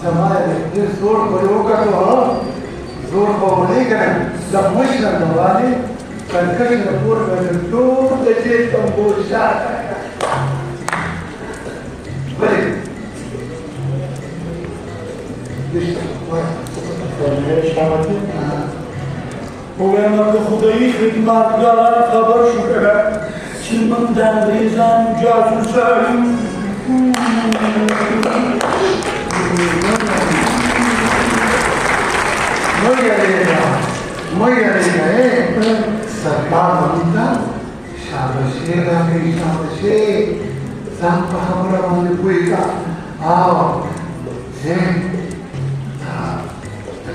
زمان زور بلوكة ها زور بوليكنا لمشنا نوالي فنكشنا بور بنتوب لجيت تنبول شاك بلي ولما بخدایی خدمتگاران خبر شده چی من دنبیزم جاسوسم muy bien, sarkar bonita, şabaşı da bir şabaşı, zampa hamura bana koyga, sen,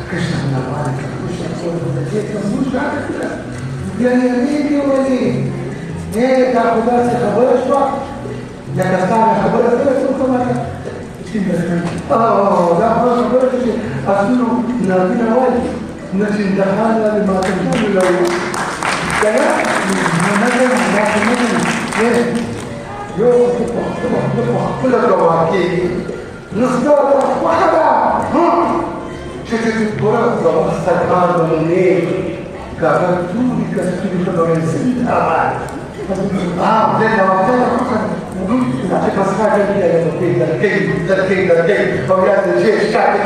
kışın da var, kışın sonra da çektim, bu şarkı, yani ne diyor Ali, ne takudarsa haber şu, ne kastana haber şu kuma da خلاص haber şu, aslında nazina var. نتندهانا لما تقول لو كلام مثلا يو كل الرواكي نصدر واحدة تقول استقرار مني كابتوني كسبي كدورين سنة لأن وقتها بس حاجة كي فوجات الجيش شعبك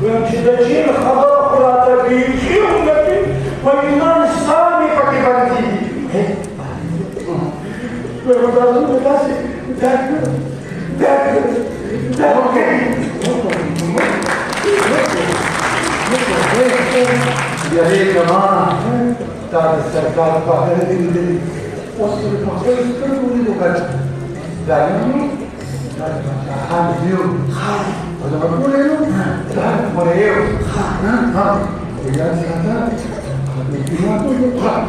ويمشي دجين خبر قراءة بيجي ونبي وإيمان سامي فكبانتي ويمدازون بلاسي داكر يا ريت كمان تعال السركار فاهمة اللي وصل المحصول كله لغة دائما خالد يوم هذا بقول له تعال مريم ويا سلام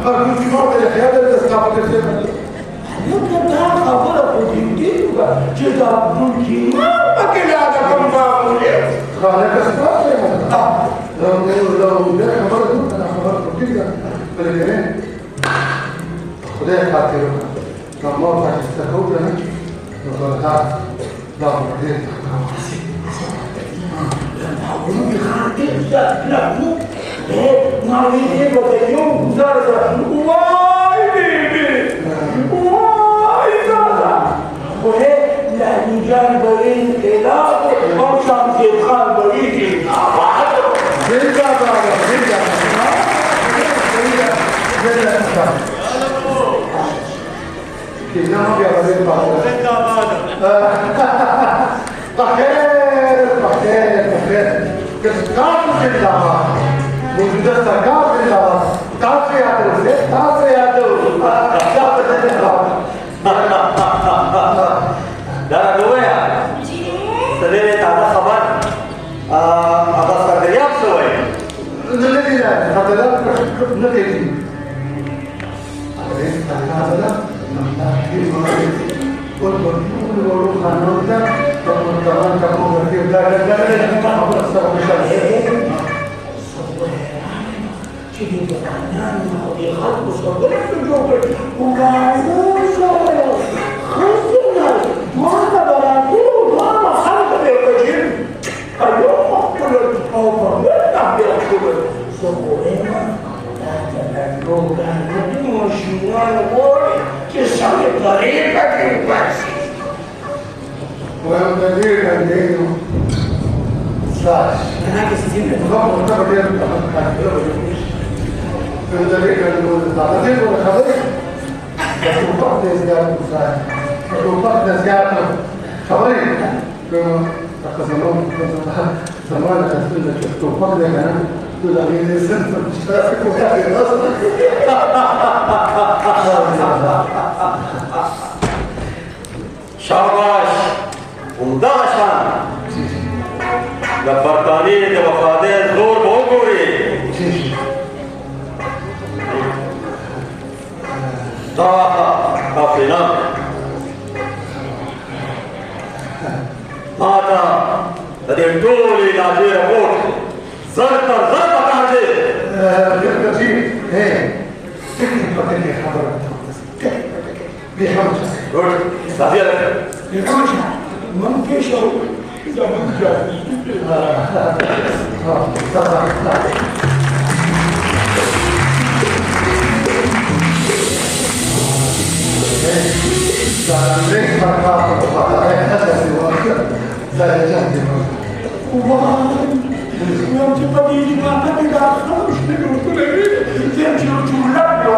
خالد في مرة الحياة اللي تسقط كذا يمكن تعال خبر قديم جدا ممكن ما بكل هذا كم بعمل خالد تسقط لو ده خبرت انا خبرت كده بالجنان خدها خاطر لما راح تستكوب لنا وقالت لا بعدين حاولوا يخاطر لا مو ما بيجي بديوم زرزر واي بيبي واي زرزر وهي لا نجان برين إلى أو شمس الخال برين كلهم بيعملوا بخير كسكات في الدعوة وجود السكات في الدعوة كافي يعدل كافي يعدل لا دويا سليم تعال خبر أبغى سردياب سوي نلقي لا هذا نلقي هذا شاباش ومداشان لبرتانية وفادين زور بوغوري طاقة كافينا ماذا تدرتولي نادير موت زرطة تكتب خبر بحمد गुड साथी देखा मग Keshav Andrei marcava o patamento da Silvana, da gente. Eu te pedi de matar de garrafa, os negros por aí, dentro de um lábio.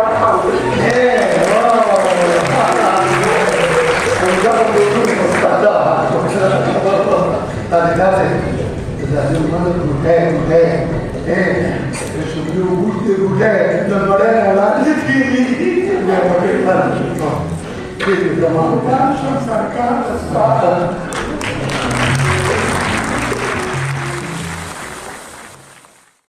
Tá ligado? Brasil manda mulher. Eu subi o busto de mulher, da mulher lá de filho. Filho, da mamãe.